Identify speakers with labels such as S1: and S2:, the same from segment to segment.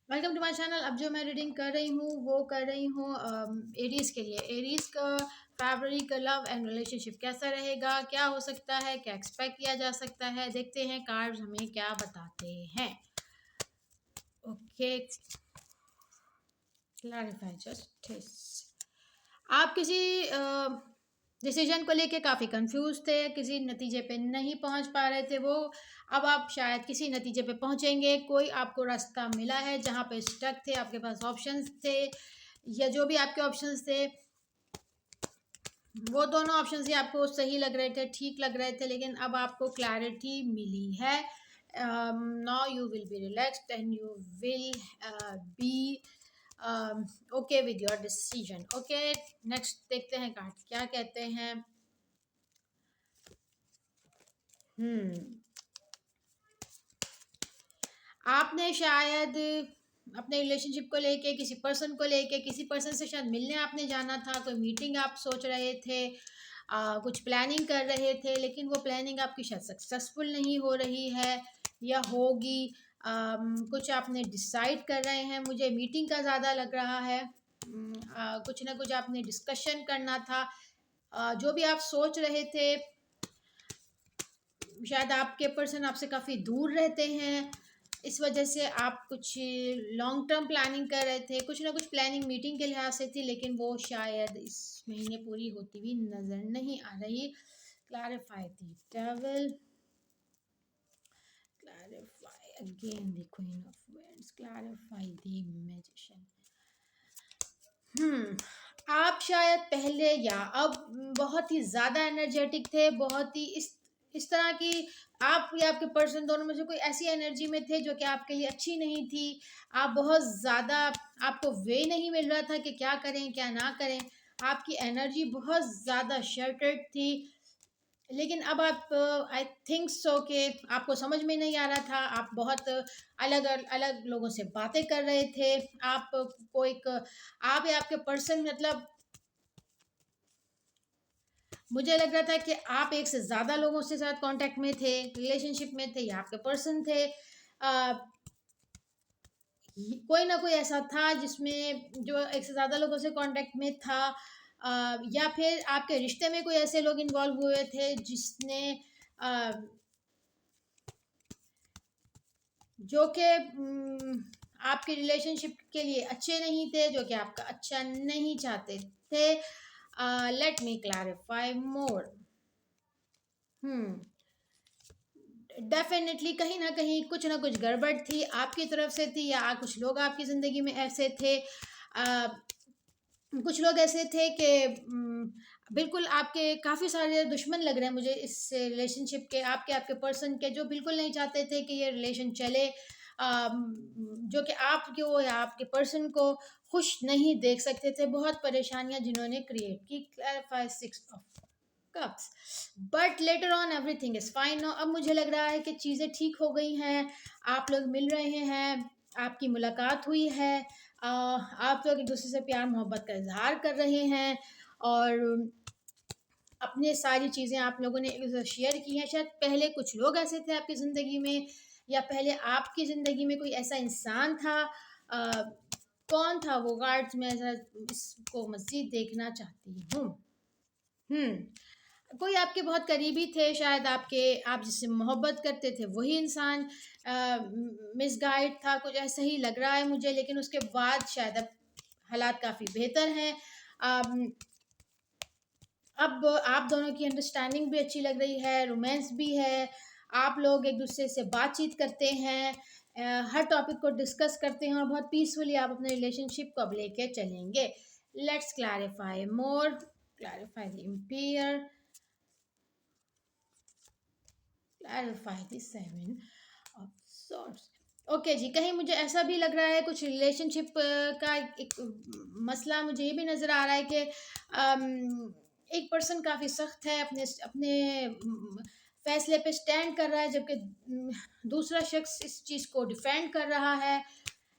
S1: Welcome to my channel. अब जो मैं रीडिंग कर रही हूँ वो कर रही हूँ एरीज के लिए। एरीज का फरवरी का लव एंड रिलेशनशिप कैसा रहेगा, क्या हो सकता है, क्या एक्सपेक्ट किया जा सकता है, देखते हैं कार्ड्स हमें क्या बताते हैं। Okay, clarify justice. आप किसी डिसीजन को लेके काफ़ी कंफ्यूज थे, किसी नतीजे पे नहीं पहुंच पा रहे थे वो। अब आप शायद किसी नतीजे पे पहुंचेंगे। कोई आपको रास्ता मिला है जहां पे स्टक थे, आपके पास ऑप्शंस थे या जो भी आपके ऑप्शंस थे वो दोनों ऑप्शंस ही आपको सही लग रहे थे, ठीक लग रहे थे, लेकिन अब आपको क्लैरिटी मिली है। Now you will be relaxed and you will be okay with your decision. Okay, next देखते हैं कार्ड क्या कहते हैं। हम्म आपने शायद अपने रिलेशनशिप को लेके, किसी पर्सन को लेके, किसी पर्सन से शायद मिलने आपने जाना था, कोई मीटिंग आप सोच रहे थे, कुछ प्लानिंग कर रहे थे, लेकिन वो प्लानिंग आपकी शायद सक्सेसफुल नहीं हो रही है या होगी। कुछ आपने डिसाइड कर रहे हैं, मुझे मीटिंग का ज़्यादा लग रहा है। कुछ ना कुछ आपने डिस्कशन करना था। जो भी आप सोच रहे थे, शायद आपके पर्सन आपसे काफ़ी दूर रहते हैं, इस वजह से आप कुछ लॉन्ग टर्म प्लानिंग कर रहे थे, कुछ ना कुछ प्लानिंग मीटिंग के लिहाज से थी, लेकिन वो शायद इस महीने पूरी होती हुई नज़र नहीं आ रही। Clarify the devil, clarify again the queen of vends, clarify the magician. आप शायद पहले या अब बहुत ही ज़्यादा एनर्जेटिक थे, बहुत ही इस तरह की आप या आपके पर्सन दोनों में से कोई ऐसी एनर्जी में थे जो कि आपके लिए अच्छी नहीं थी। आप बहुत ज़्यादा, आपको वे नहीं मिल रहा था कि क्या करें क्या ना करें। आपकी एनर्जी बहुत ज़्यादा शर्टेड थी, लेकिन अब आप आई थिंक सो कि आपको समझ में नहीं आ रहा था। आप बहुत अलग अलग लोगों से बातें कर रहे थे। आप कोई आप या आपके पर्सन, मतलब मुझे लग रहा था कि आप एक से ज़्यादा लोगों से साथ कांटेक्ट में थे, रिलेशनशिप में थे, या आपके पर्सन थे। आ, कोई ना कोई ऐसा था जिसमें जो एक से ज़्यादा लोगों से कांटेक्ट में था। या फिर आपके रिश्ते में कोई ऐसे लोग इन्वॉल्व हुए थे जिसने आ, जो कि आपके रिलेशनशिप के लिए अच्छे नहीं थे, जो कि आपका अच्छा नहीं चाहते थे। लेट मी क्लैरिफाई मोर। हम्म डेफिनेटली कहीं ना कुछ गड़बड़ थी, आपकी तरफ से थी, या कुछ लोग आपकी ज़िंदगी में ऐसे थे। आ, कुछ लोग ऐसे थे कि बिल्कुल आपके काफ़ी सारे दुश्मन लग रहे हैं मुझे इस रिलेशनशिप के, आपके आपके पर्सन के, जो बिल्कुल नहीं चाहते थे कि ये रिलेशन चले। जो कि आपको या आपके पर्सन को खुश नहीं देख सकते थे। बहुत परेशानियां जिन्होंने क्रिएट की। Clarify six of cups, but later on everything is fine now. अब मुझे लग रहा है कि चीज़ें ठीक हो गई हैं, आप लोग मिल रहे हैं, आपकी मुलाकात हुई है, आप लोग एक दूसरे से प्यार मोहब्बत का इजहार कर रहे हैं, और अपने सारी चीज़ें आप लोगों ने एक दूसरे से शेयर की हैं। शायद पहले कुछ लोग ऐसे थे आपकी ज़िंदगी में, या पहले आपकी ज़िंदगी में कोई ऐसा इंसान था। अ, कौन था वो गार्ड्स, मैं ज़रा इसको मज़ीद देखना चाहती हूँ। कोई आपके बहुत करीबी थे, शायद आपके, आप जिससे मोहब्बत करते थे वही इंसान मिसगाइड था, कुछ ऐसा ही लग रहा है मुझे। लेकिन उसके बाद शायद अब हालात काफ़ी बेहतर हैं। अम, अब आप दोनों की अंडरस्टैंडिंग भी अच्छी लग रही है, रोमांस भी है, आप लोग एक दूसरे से बातचीत करते हैं, हर टॉपिक को डिस्कस करते हैं, और बहुत पीसफुली आप अपने रिलेशनशिप को अब लेके चलेंगे। Let's clarify more. Clarify the empire, clarify the seven of swords. Okay ji, कहीं मुझे ऐसा भी लग रहा है कुछ रिलेशनशिप का एक मसला मुझे ये भी नज़र आ रहा है कि एक पर्सन काफ़ी सख्त है, अपने अपने फैसले पे स्टैंड कर रहा है, जबकि दूसरा शख्स इस चीज़ को डिफेंड कर रहा है।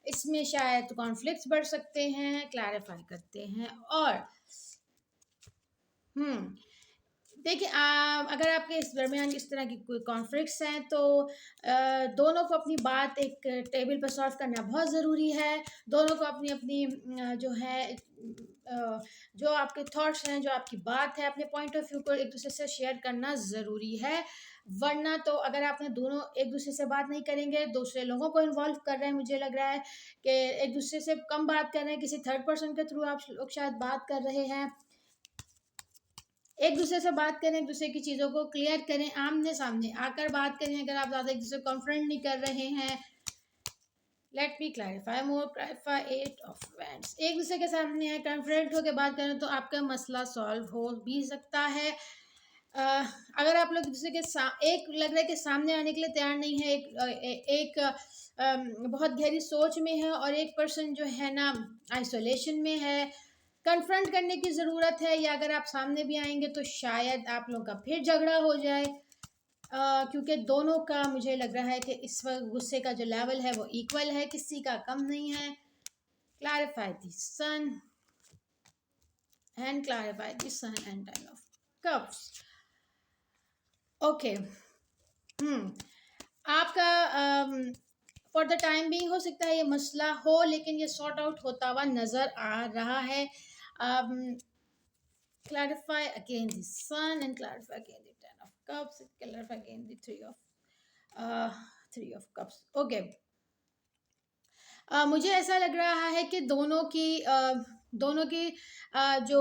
S1: इसमें शायद कॉन्फ्लिक्ट्स बढ़ सकते हैं। क्लैरिफाई करते हैं। और हम्म देखिए अगर आपके इस दरमियान इस तरह की कोई कॉन्फ्लिक्ट्स हैं तो दोनों को अपनी बात एक टेबल पर सॉल्व करना बहुत ज़रूरी है। दोनों को अपनी अपनी जो है जो आपके थॉट्स हैं, जो आपकी बात है, अपने पॉइंट ऑफ व्यू को एक दूसरे से शेयर करना ज़रूरी है। वरना तो अगर आपने दोनों एक दूसरे से बात नहीं करेंगे, दूसरे लोगों को इन्वॉल्व कर रहे हैं, मुझे लग रहा है कि एक दूसरे से कम बात कर रहे हैं, किसी थर्ड पर्सन के थ्रू आप लोग शायद बात कर रहे हैं। एक दूसरे से बात करें, एक दूसरे की चीज़ों को क्लियर करें, आमने सामने आकर बात करें। अगर आप ज़्यादा एक दूसरे को कॉन्फ्रेंट नहीं कर रहे हैं, let me clarify more, clarify 8 of wands, एक दूसरे के सामने है कॉन्फ्रेंट होकर बात करें तो आपका मसला सॉल्व हो भी सकता है। अगर आप लोग एक दूसरे के एक लग रहा है कि सामने आने के लिए तैयार नहीं है, एक बहुत गहरी सोच में है और एक पर्सन जो है ना आइसोलेशन में है, कन्फ्रंट करने की ज़रूरत है। या अगर आप सामने भी आएंगे तो शायद आप लोगों का फिर झगड़ा हो जाए, क्योंकि दोनों का मुझे लग रहा है कि इस वक्त गुस्से का जो लेवल है वो इक्वल है, किसी का कम नहीं है। Clarify the sun and clarify the sun and 10 of cups. Okay, आपका फॉर द टाइम भी हो सकता है ये मसला हो, लेकिन ये सॉर्ट आउट होता हुआ नज़र आ रहा है। clarify again the sun and clarify again the 10 of cups, clarify again the 3 of cups. Okay, मुझे ऐसा लग रहा है कि दोनों की जो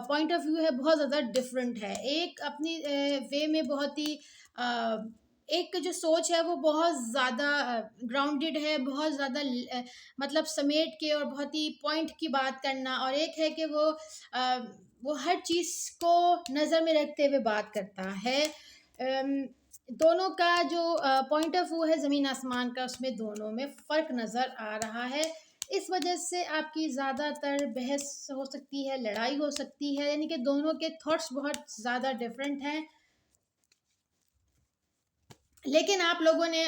S1: पॉइंट ऑफ व्यू है बहुत ज़्यादा डिफरेंट है। एक अपनी वे में बहुत ही एक जो सोच है वो बहुत ज़्यादा ग्राउंडेड है, बहुत ज़्यादा मतलब समेट के और बहुत ही पॉइंट की बात करना, और एक है कि वो हर चीज़ को नज़र में रखते हुए बात करता है। दोनों का जो पॉइंट ऑफ व्यू है ज़मीन आसमान का, उसमें दोनों में फ़र्क नज़र आ रहा है। इस वजह से आपकी ज़्यादातर बहस हो सकती है, लड़ाई हो सकती है, यानी कि दोनों के थॉट्स बहुत ज़्यादा डिफरेंट हैं। लेकिन आप लोगों ने